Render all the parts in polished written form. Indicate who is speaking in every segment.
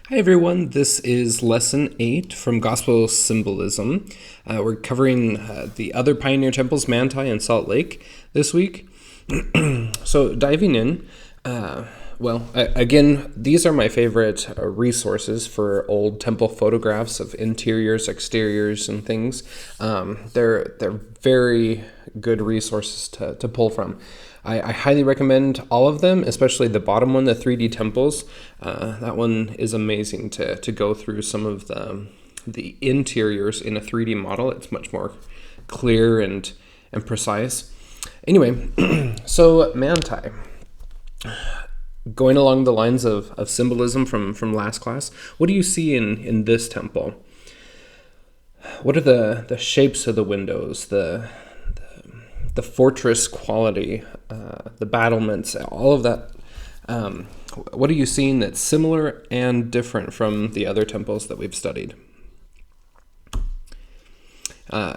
Speaker 1: Hi everyone, this is lesson 8 from Gospel Symbolism. We're covering the other pioneer temples, Manti and Salt Lake, this week. So diving in, again, these are my favorite resources for old temple photographs of interiors, exteriors, and things. They're very good resources to pull from. I highly recommend all of them, especially the bottom one, the 3D temples. That one is amazing to go through some of the interiors in a 3D model. It's much more clear and precise. Anyway, so Manti. Going along the lines of symbolism from last class, what do you see in this temple? What are the shapes of the windows, the fortress quality, the battlements, all of that? What are you seeing that's similar and different from the other temples that we've studied?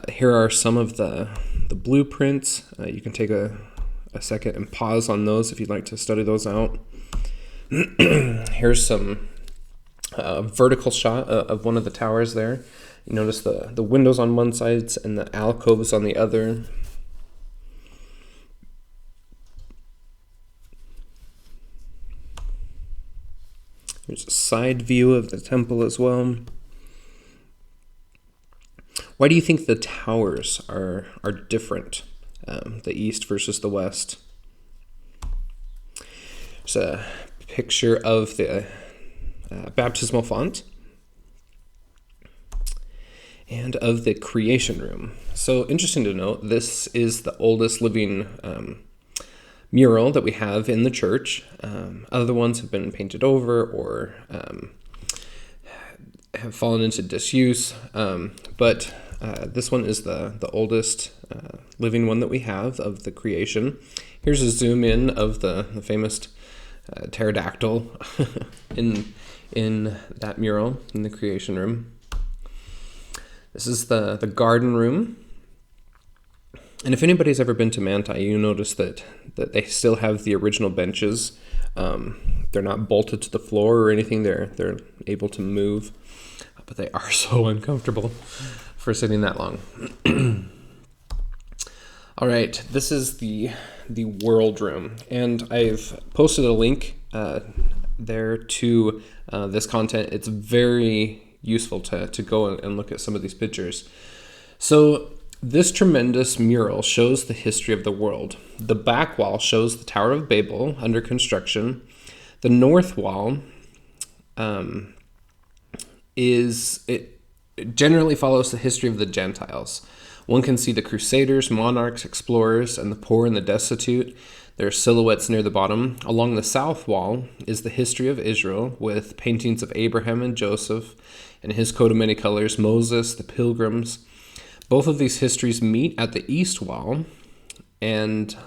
Speaker 1: Here are some of the blueprints. You can take a second and pause on those if you'd like to study those out. Here's some vertical shot of one of the towers there. You notice the windows on one side and the alcoves on the other. There's a side view of the temple as well. Why do you think the towers are different, the east versus the west? There's a picture of the baptismal font and of the creation room. So interesting to note, this is the oldest living mural that we have in the church. Other ones have been painted over or have fallen into disuse, but this one is the oldest living one that we have of the creation. Here's a zoom in of the famous pterodactyl in that mural in the creation room. This is the garden room. And if anybody's ever been to Manti, you notice that they still have the original benches. They're not bolted to the floor or anything. They're able to move, but they are so uncomfortable for sitting that long. All right, this is the world room, and I've posted a link there to this content. It's very useful to go and look at some of these pictures. So this tremendous mural shows the history of the world. The back wall shows the Tower of Babel under construction. The north wall it generally follows the history of the Gentiles. One can see the crusaders, monarchs, explorers, and the poor and the destitute. There are silhouettes near the bottom. Along the south wall is the history of Israel with paintings of Abraham and Joseph and his coat of many colors, Moses, the pilgrims. Both of these histories meet at the east wall and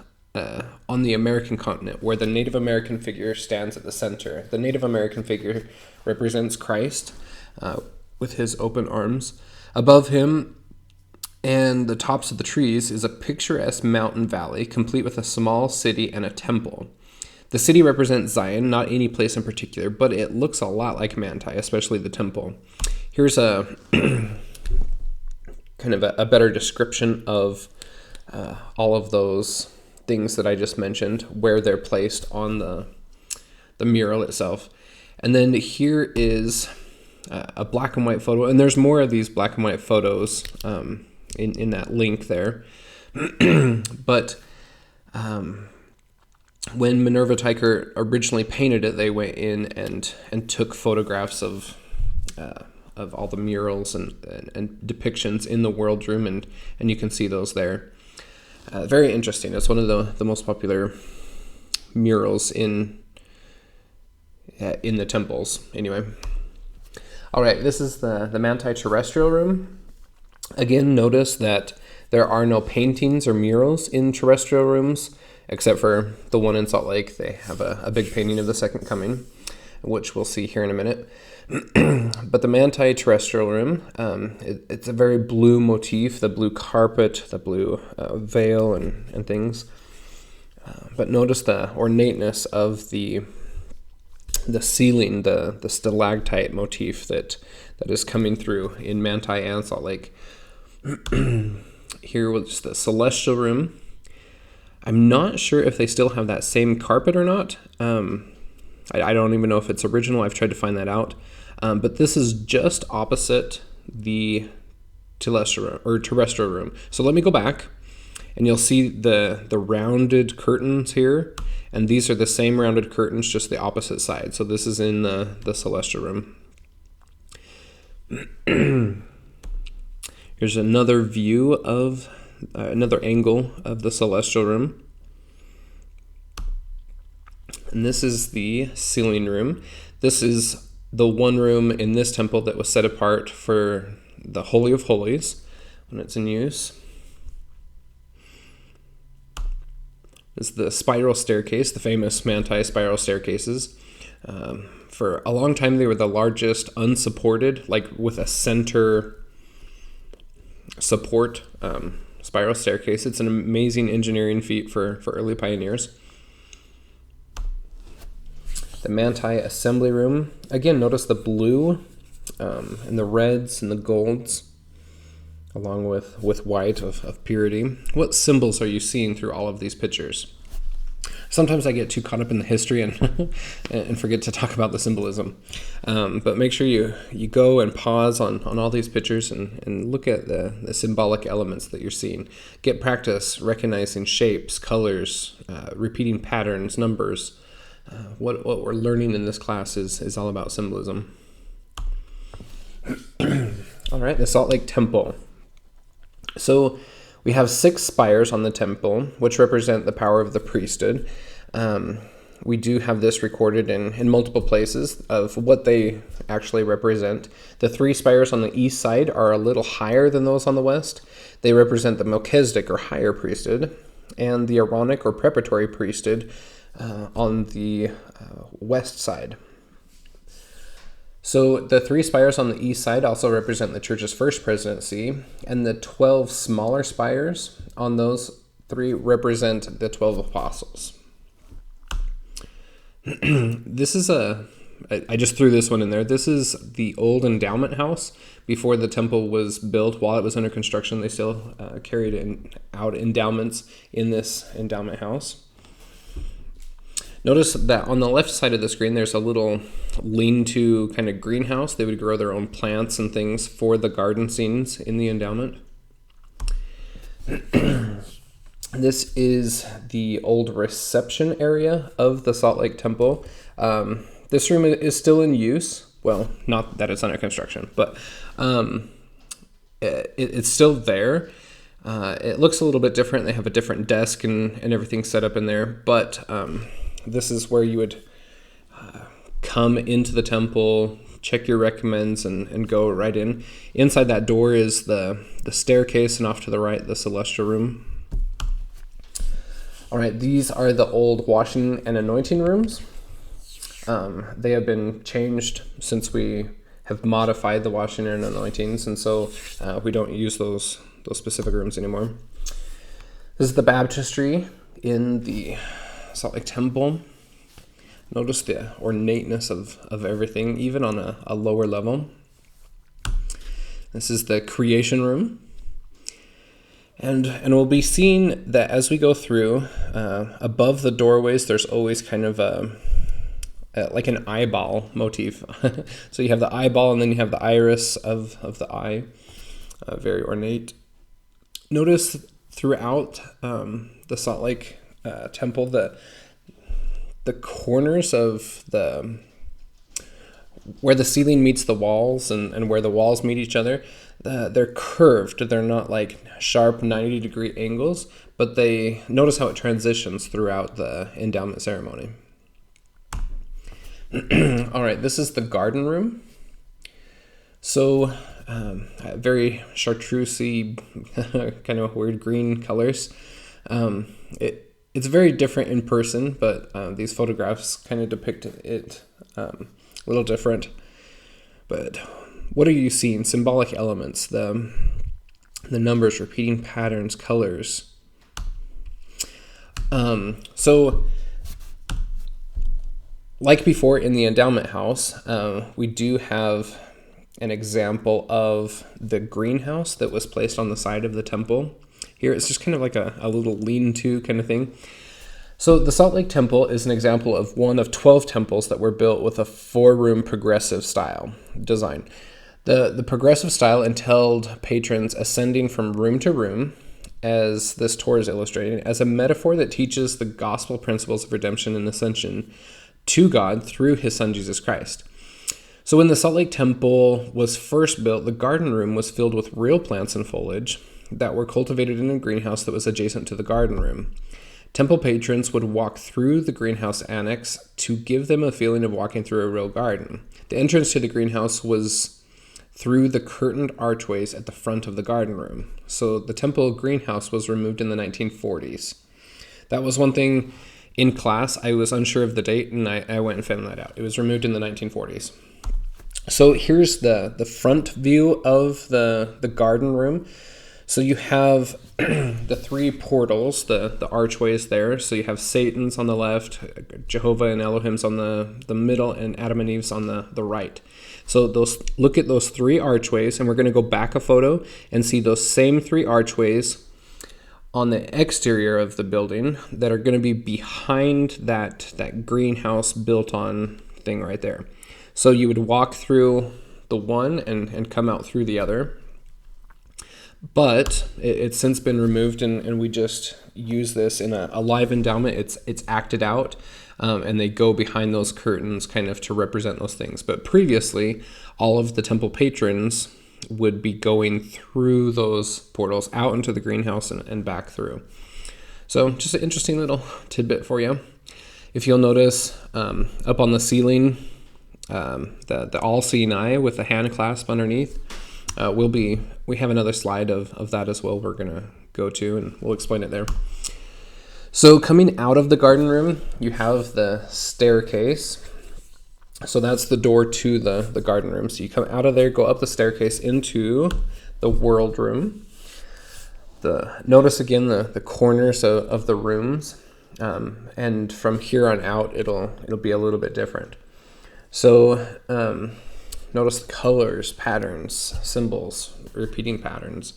Speaker 1: on the American continent, where the Native American figure stands at the center. The Native American figure represents Christ with his open arms. Above him and the tops of the trees is a picturesque mountain valley, complete with a small city and a temple. The city represents Zion, not any place in particular, but it looks a lot like Manti, especially the temple. Here's a kind of a better description of all of those things that I just mentioned, where they're placed on the mural itself. And then here is a black and white photo, and there's more of these black and white photos in that link there. But when Minerva Teicher originally painted it, they went in and took photographs of all the murals and depictions in the world room, and you can see those there. Very interesting. It's one of the most popular murals in the temples. Anyway, all right. This is the Manti terrestrial room. Again, notice that there are no paintings or murals in terrestrial rooms, except for the one in Salt Lake. They have a big painting of the Second Coming, which we'll see here in a minute. But the Manti terrestrial room, it's a very blue motif, the blue carpet, the blue veil and things. But notice the ornateness of the the ceiling, the stalactite motif that is coming through in Manti and Salt Lake. Here was the celestial room. I'm not sure if they still have that same carpet or not. I don't even know if it's original. I've tried to find that out. But this is just opposite the terrestrial room. So let me go back, and you'll see the rounded curtains here. And these are the same rounded curtains, just the opposite side. So this is in the celestial room. Here's another view of, another angle of the celestial room. And this is the ceiling room. This is the one room in this temple that was set apart for the Holy of Holies when it's in use. This is the spiral staircase, the famous Manti spiral staircases. For a long time, they were the largest unsupported, like with a center support spiral staircase. It's an amazing engineering feat for early pioneers. The Manti assembly room. Again, notice the blue and the reds and the golds, along with white of purity. What symbols are you seeing through all of these pictures? Sometimes I get too caught up in the history and forget to talk about the symbolism. But make sure you go and pause on all these pictures and look at the symbolic elements that you're seeing. Get practice recognizing shapes, colors, repeating patterns, numbers. What we're learning in this class is all about symbolism. All right, the Salt Lake Temple. So we have 6 spires on the temple, which represent the power of the priesthood. We do have this recorded in multiple places of what they actually represent. The 3 spires on the east side are a little higher than those on the west. They represent the Melchizedek or higher priesthood, and the Aaronic or preparatory priesthood on the west side. So the 3 spires on the east side also represent the church's first presidency, and the 12 smaller spires on those 3 represent the 12 apostles. This is I just threw this one in there. This is the old endowment house. Before the temple was built, while it was under construction, they still carried out endowments in this endowment house. Notice that on the left side of the screen, there's a little lean-to kind of greenhouse. They would grow their own plants and things for the garden scenes in the endowment. This is the old reception area of the Salt Lake Temple. This room is still in use. Well, not that it's under construction, but it's still there. It looks a little bit different. They have a different desk and everything set up in there, but this is where you would come into the temple, check your recommends, and go right in. Inside that door is the staircase, and off to the right, the celestial room. All right, these are the old washing and anointing rooms. They have been changed since we have modified the washing and anointings, and so we don't use those specific rooms anymore. This is the baptistry in the Salt Lake Temple. Notice the ornateness of everything, even on a lower level. This is the creation room. And we'll be seeing that as we go through, above the doorways, there's always kind of like an eyeball motif. So you have the eyeball, and then you have the iris of the eye. Very ornate. Notice throughout the Salt Lake Temple that the corners of where the ceiling meets the walls and where the walls meet each other, they're curved. They're not like sharp 90-degree angles, but they notice how it transitions throughout the endowment ceremony. All right, this is the garden room. So very chartreusey, kind of weird green colors. It's very different in person, but these photographs kind of depict it a little different. But what are you seeing? Symbolic elements, the numbers, repeating patterns, colors. So Like before in the endowment house, we do have an example of the greenhouse that was placed on the side of the temple. Here it's just kind of like a little lean-to kind of thing. So the Salt Lake Temple is an example of one of 12 temples that were built with a 4-room progressive style design. The progressive style entailed patrons ascending from room to room, as this tour is illustrating, as a metaphor that teaches the gospel principles of redemption and ascension to God through his son Jesus Christ. So when the Salt Lake Temple was first built, the garden room was filled with real plants and foliage that were cultivated in a greenhouse that was adjacent to the garden room. Temple patrons would walk through the greenhouse annex to give them a feeling of walking through a real garden. The entrance to the greenhouse was through the curtained archways at the front of the garden room. So the temple greenhouse was removed in the 1940s. That was one thing in class. I was unsure of the date, and I went and found that out. It was removed in the 1940s. So here's the front view of the garden room. So you have the 3 portals, the archways there. So you have Satan's on the left, Jehovah and Elohim's on the middle, and Adam and Eve's on the right. So look at those 3 archways, and we're going to go back a photo and see those same 3 archways on the exterior of the building that are going to be behind that greenhouse built on thing right there. So you would walk through the one and come out through the other. But it's since been removed, and we just use this in a live endowment. It's acted out, and they go behind those curtains kind of to represent those things. But previously, all of the temple patrons would be going through those portals out into the greenhouse and back through. So just an interesting little tidbit for you. If you'll notice, up on the ceiling, the all-seeing eye with the hand clasp underneath, we have another slide of that as well we're going to go to, and we'll explain it there. So coming out of the garden room, you have the staircase. So that's the door to the garden room. So you come out of there, go up the staircase into the world room. Notice again the corners of the rooms, and from here on out, it'll be a little bit different. So notice the colors, patterns, symbols, repeating patterns,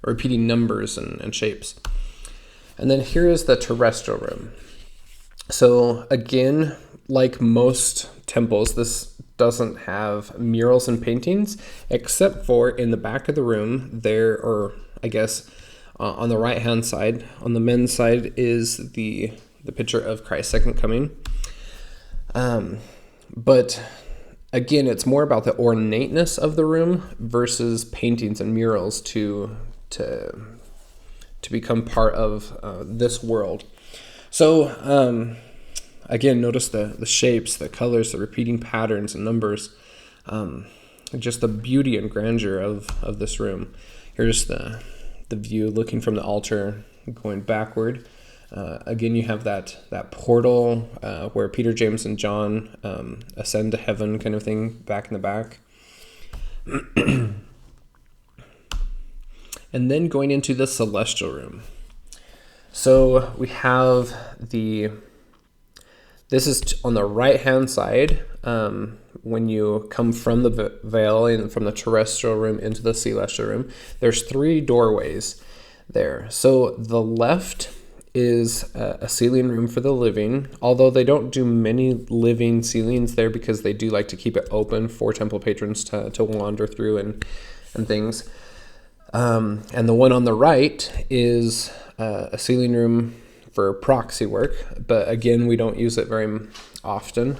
Speaker 1: repeating numbers and shapes. And then here is the terrestrial room. So again, like most temples, this doesn't have murals and paintings, except for in the back of the room there, or I guess on the right hand side, on the men's side, is the picture of Christ's second coming. But again, it's more about the ornateness of the room versus paintings and murals to become part of this world. So again, notice the shapes, the colors, the repeating patterns and numbers, just the beauty and grandeur of this room. Here's the view looking from the altar going backward. Again, you have that portal where Peter, James, and John ascend to heaven kind of thing back in the back. And then going into the celestial room. So we have this is on the right-hand side when you come from the veil and from the terrestrial room into the celestial room. There's 3 doorways there. So the left is a ceiling room for the living, although they don't do many living ceilings there because they do like to keep it open for temple patrons to wander through and things. And the one on the right is a ceiling room for proxy work, but again, we don't use it very often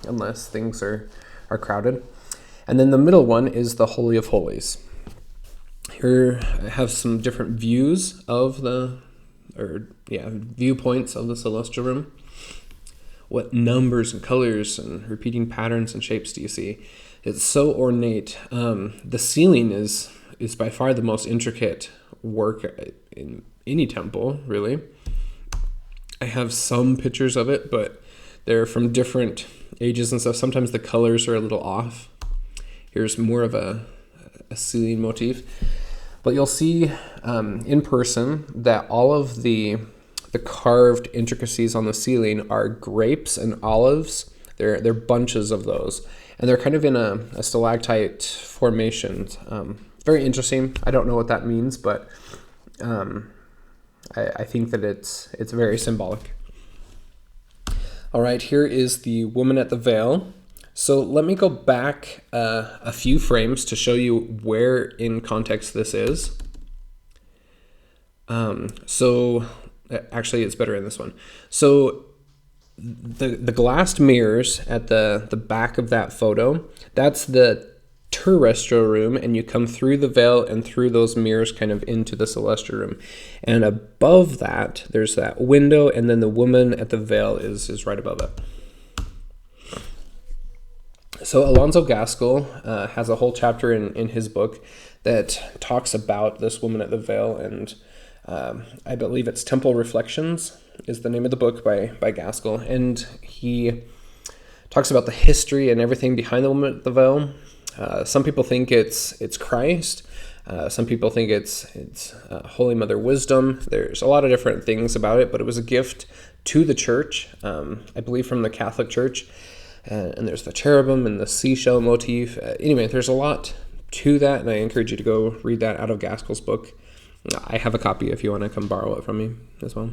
Speaker 1: unless things are crowded. And then the middle one is the Holy of Holies. Here I have some different views of viewpoints of the celestial room. What numbers and colors and repeating patterns and shapes do you see? It's so ornate. The ceiling is by far the most intricate work in any temple, really. I have some pictures of it, but they're from different ages and stuff. Sometimes the colors are a little off. Here's more of a ceiling motif. But you'll see in person that all of the carved intricacies on the ceiling are grapes and olives They're bunches of those, and they're kind of in a stalactite formation. Very interesting. I don't know what that means, but I think that it's very symbolic. All right, here is the woman at the veil. So let me go back a few frames to show you where in context this is. So actually, it's better in this one. So the glassed mirrors at the back of that photo, that's the terrestrial room, and you come through the veil and through those mirrors kind of into the celestial room. And above that, there's that window, and then the woman at the veil is right above it. So Alonso Gaskell has a whole chapter in his book that talks about this woman at the veil, and I believe it's Temple Reflections is the name of the book by Gaskell, and he talks about the history and everything behind the woman at the veil. Some people think it's Christ. Some people think it's Holy Mother Wisdom. There's a lot of different things about it, but it was a gift to the church, I believe from the Catholic Church. And there's the cherubim and the seashell motif. Anyway, there's a lot to that, and I encourage you to go read that out of Gaskell's book. I have a copy if you want to come borrow it from me as well.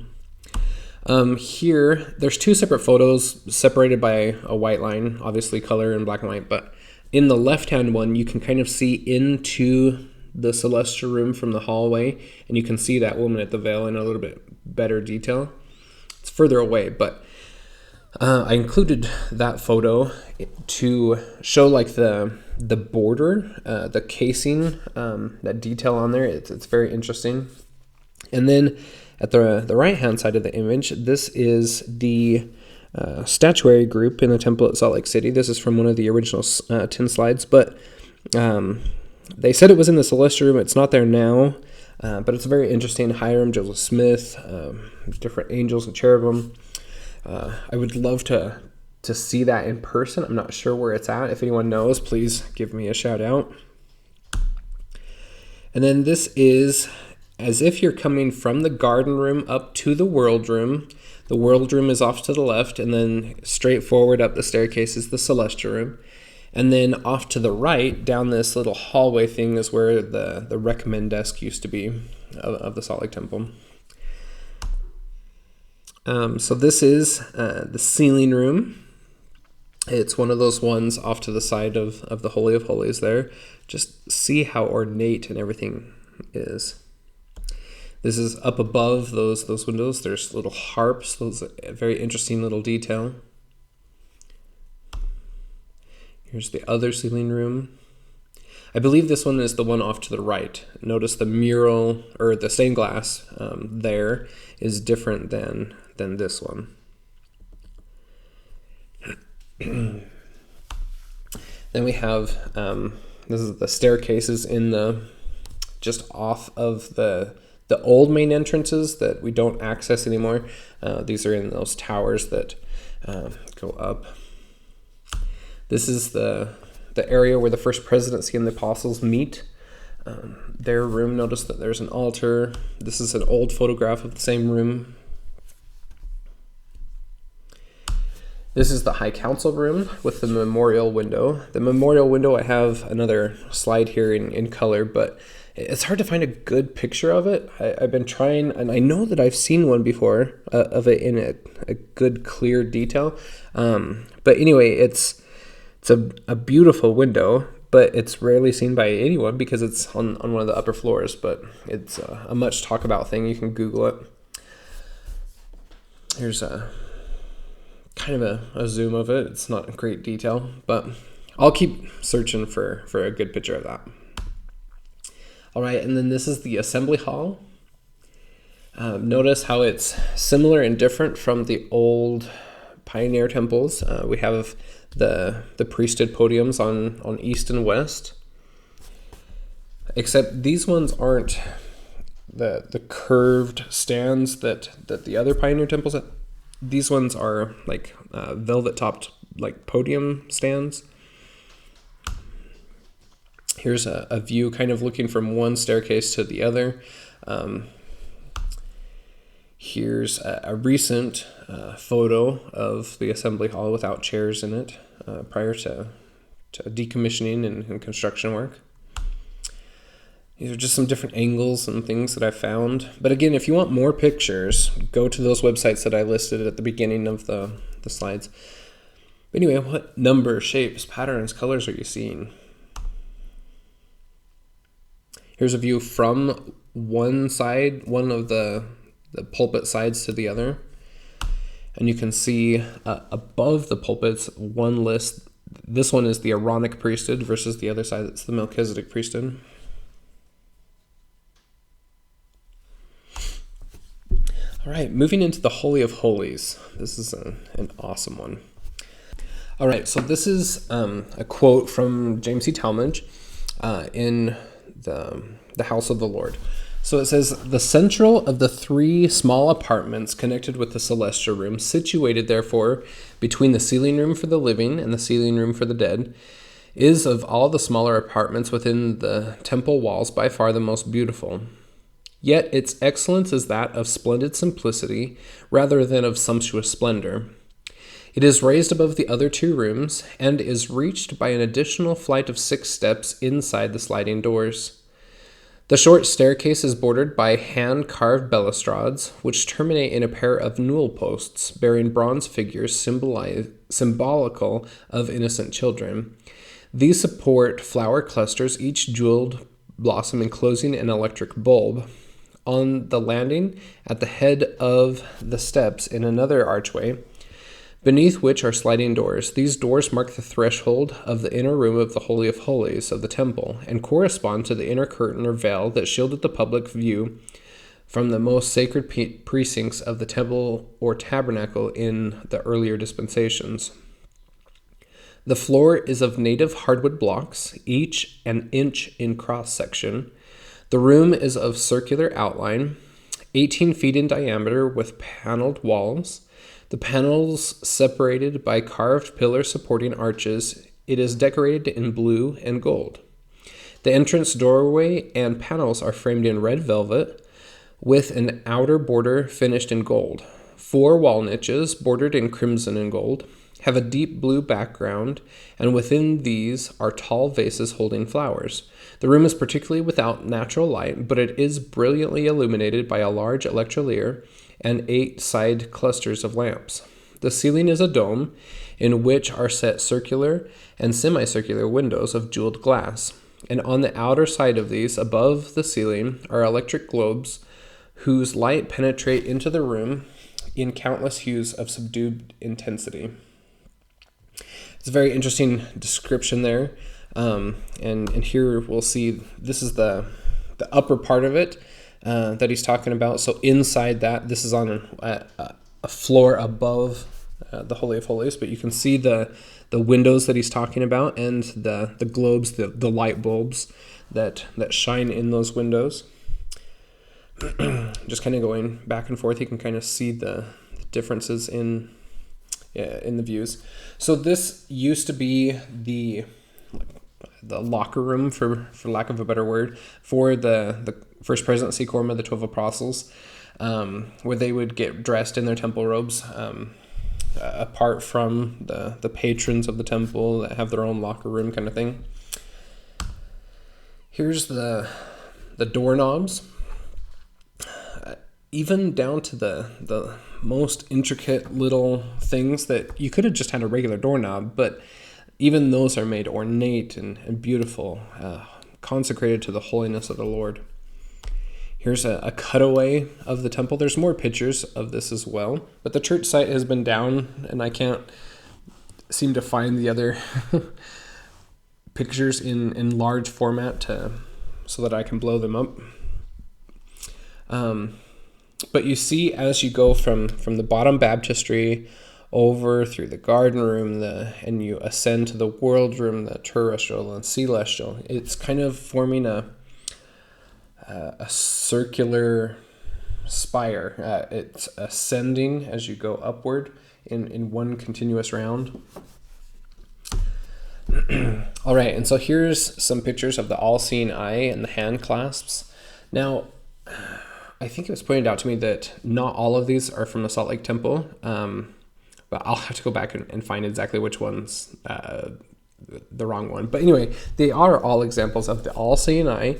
Speaker 1: Here, there's two separate photos separated by a white line, obviously color and black and white, but in the left-hand one, you can kind of see into the celestial room from the hallway, and you can see that woman at the veil in a little bit better detail. It's further away, but I included that photo to show like the border, the casing, that detail on there. It's very interesting. And then at the right-hand side of the image, this is the statuary group in the temple at Salt Lake City. This is from one of the original 10 slides, but they said it was in the celestial room. It's not there now, but it's very interesting. Hiram, Joseph Smith, different angels and cherubim. I would love to see that in person. I'm not sure where it's at. If anyone knows, please give me a shout out. And then this is as if you're coming from the garden room up to the world room. The world room is off to the left, and then straight forward up the staircase is the celestial room. And then off to the right, down this little hallway thing, is where the recommend desk used to be of the Salt Lake Temple. So this is the ceiling room. It's one of those ones off to the side of the Holy of Holies there. Just see how ornate and everything is. This is up above those windows. There's little harps. Those very interesting little detail. Here's the other ceiling room. I believe this one is the one off to the right. Notice the mural, or the stained glass there is different than this one. Then we have, this is the staircases in the, just off of the old main entrances that we don't access anymore. These are in those towers that go up. This is the area where the first presidency and the apostles meet. Their room, notice that there's an altar. This is an old photograph of the same room. This is the High Council room with the memorial window. The memorial window, I have another slide here in color, but it's hard to find a good picture of it. I've been trying, and I know that I've seen one before of it in a good, clear detail. But anyway, it's a beautiful window, but it's rarely seen by anyone because it's on one of the upper floors, but it's a much talk about thing. You can Google it. Here's a kind of a zoom of it. It's not great detail, but I'll keep searching for a good picture of that. All right, and then this is the assembly hall. Notice how it's similar and different from the old pioneer temples. We have the priesthood podiums on east and west, except these ones aren't the curved stands that the other pioneer temples have. These ones are like velvet topped like podium stands. Here's a view kind of looking from one staircase to the other. Here's a recent photo of the assembly hall without chairs in it prior to decommissioning and construction work. These are just some different angles and things that I found. But again, if you want more pictures, go to those websites that I listed at the beginning of the slides. But anyway, what numbers, shapes, patterns, colors are you seeing? Here's a view from one side, one of the pulpit sides to the other. And you can see above the pulpits one list. This one is the Aaronic priesthood versus the other side that's the Melchizedek priesthood. All right, moving into the Holy of Holies. This is an awesome one. All right, so this is a quote from James C. Talmage in the House of the Lord. So it says, "The central of the 3 small apartments connected with the celestial room, situated therefore between the sealing room for the living and the sealing room for the dead, is of all the smaller apartments within the temple walls by far the most beautiful. Yet its excellence is that of splendid simplicity rather than of sumptuous splendor. It is raised above the other 2 rooms and is reached by an additional flight of 6 steps inside the sliding doors. The short staircase is bordered by hand-carved balustrades, which terminate in a pair of newel posts bearing bronze figures symbolical of innocent children. These support flower clusters, each jeweled blossom enclosing an electric bulb. On the landing, at the head of the steps in another archway, beneath which are sliding doors. These doors mark the threshold of the inner room of the Holy of Holies of the temple and correspond to the inner curtain or veil that shielded the public view from the most sacred precincts of the temple or tabernacle in the earlier dispensations. The floor is of native hardwood blocks, each an inch in cross-section. The room is of circular outline, 18 feet in diameter with paneled walls. The panels separated by carved pillars supporting arches. It is decorated in blue and gold. The entrance doorway and panels are framed in red velvet with an outer border finished in gold. 4 wall niches, bordered in crimson and gold, have a deep blue background, and within these are tall vases holding flowers. The room is particularly without natural light, but it is brilliantly illuminated by a large electrolier and 8 side clusters of lamps. The ceiling is a dome in which are set circular and semicircular windows of jeweled glass, and on the outer side of these, above the ceiling, are electric globes whose light penetrate into the room in countless hues of subdued intensity." It's a very interesting description there, and here we'll see this is the upper part of it that he's talking about. So inside that, this is on a floor above the Holy of Holies, but you can see the windows that he's talking about and the globes, the light bulbs that shine in those windows. Just kind of going back and forth, you can kind of see the differences in the views. So this used to be the locker room, for lack of a better word, for the First Presidency Quorum of the 12 Apostles, where they would get dressed in their temple robes, apart from the patrons of the temple that have their own locker room kind of thing. Here's the doorknobs. Even down to the most intricate little things that you could have just had a regular doorknob, but even those are made ornate and beautiful, consecrated to the holiness of the Lord. Here's a cutaway of the temple. There's more pictures of this as well, but the church site has been down, and I can't seem to find the other pictures in large format so that I can blow them up. But you see, as you go from the bottom baptistry over through the garden room, and you ascend to the world room, the terrestrial and celestial, it's kind of forming a circular spire. It's ascending as you go upward in one continuous round. All right, and so here's some pictures of the all-seeing eye and the hand clasps. Now, I think it was pointed out to me that not all of these are from the Salt Lake Temple, but I'll have to go back and find exactly which one's the wrong one. But anyway, they are all examples of the all-seeing eye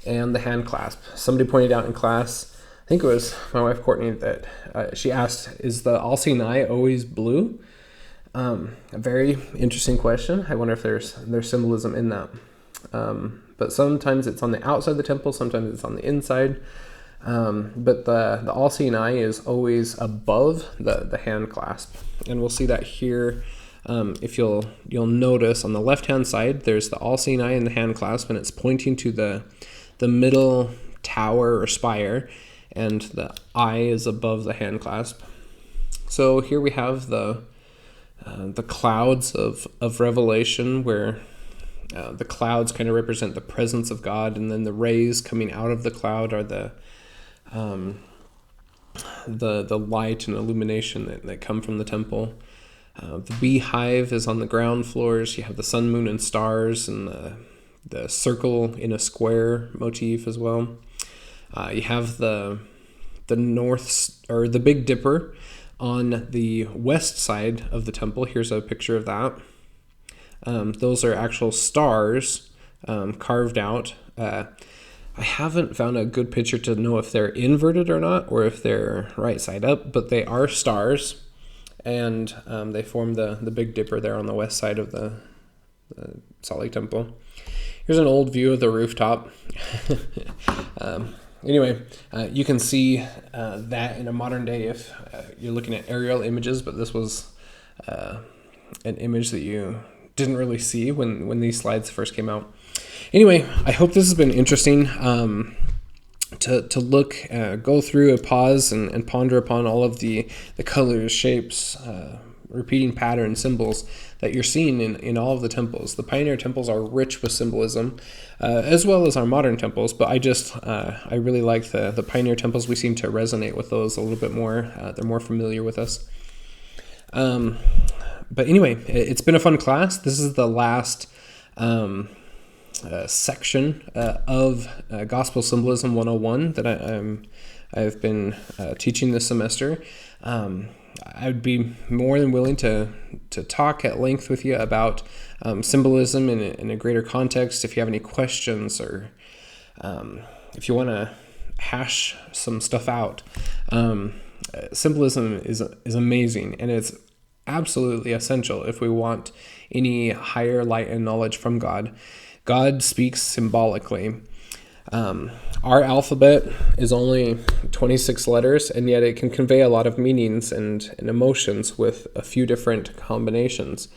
Speaker 1: and the hand clasp. Somebody pointed out in class, I think it was my wife Courtney, that she asked, is the all-seeing eye always blue? A very interesting question. I wonder if there's symbolism in that. But sometimes it's on the outside of the temple, sometimes it's on the inside. But the all-seeing eye is always above the hand clasp. And we'll see that here. If you'll notice on the left-hand side, there's the all-seeing eye and the hand clasp, and it's pointing to the middle tower or spire, and the eye is above the hand clasp. So here we have the clouds of Revelation, where the clouds kind of represent the presence of God, and then the rays coming out of the cloud are the light and illumination that come from the temple. The beehive is on the ground floors. You have the sun, moon, and stars, and the circle in a square motif as well. You have the north, or the Big Dipper on the west side of the temple. Here's a picture of that. Those are actual stars carved out. I haven't found a good picture to know if they're inverted or not, or if they're right side up, but they are stars, and they form the Big Dipper there on the west side of the Salt Lake Temple. Here's an old view of the rooftop. Anyway, you can see that in a modern day if you're looking at aerial images, but this was an image that you didn't really see when these slides first came out. Anyway, I hope this has been interesting to look, go through a pause and ponder upon all of the colors, shapes, repeating patterns, symbols that you're seeing in all of the temples. The pioneer temples are rich with symbolism, as well as our modern temples, but I really like the pioneer temples. We seem to resonate with those a little bit more. They're more familiar with us. But anyway, it's been a fun class. This is the last section of Gospel Symbolism 101 that I've been teaching this semester. I would be more than willing to talk at length with you about symbolism in a greater context. If you have any questions, or if you want to hash some stuff out, symbolism is amazing, and it's absolutely essential if we want any higher light and knowledge from God. God speaks symbolically. Our alphabet is only 26 letters, and yet it can convey a lot of meanings and emotions with a few different combinations.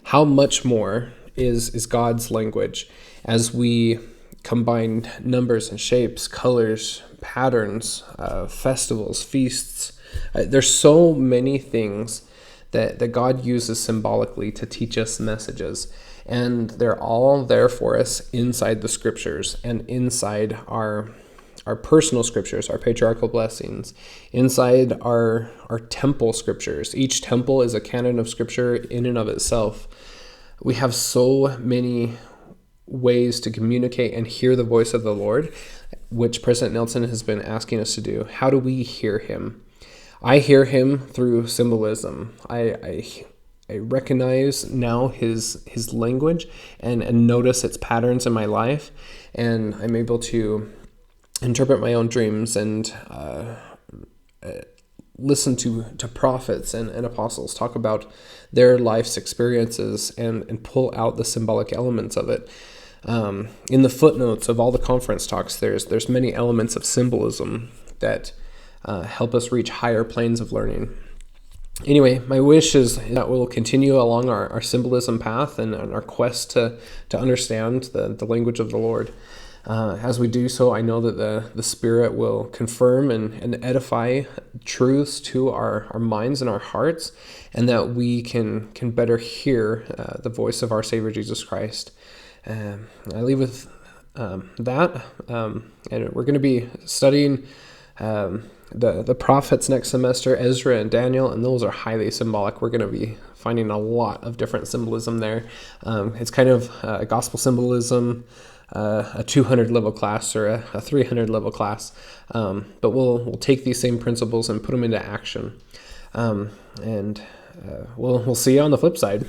Speaker 1: How much more is God's language as we combine numbers and shapes, colors, patterns, festivals, feasts? There's so many things that God uses symbolically to teach us messages. And they're all there for us inside the scriptures and inside our personal scriptures, our patriarchal blessings, inside our temple scriptures. Each temple is a canon of scripture in and of itself. We have so many ways to communicate and hear the voice of the Lord, which President Nelson has been asking us to do. How do we hear him? I hear him through symbolism. I recognize now his language and notice its patterns in my life, and I'm able to interpret my own dreams and listen to prophets and apostles talk about their life's experiences and pull out the symbolic elements of it. In the footnotes of all the conference talks, there's many elements of symbolism that help us reach higher planes of learning. Anyway, my wish is that we'll continue along our symbolism path and our quest to understand the language of the Lord. As we do so, I know that the Spirit will confirm and edify truths to our minds and our hearts, and that we can better hear the voice of our Savior Jesus Christ. I leave with that, and we're going to be studying the prophets next semester, Ezra and Daniel, and those are highly symbolic. We're going to be finding a lot of different symbolism there. It's kind of gospel symbolism a 200 level class or a 300 level class, but we'll take these same principles and put them into action. And we'll see you on the flip side.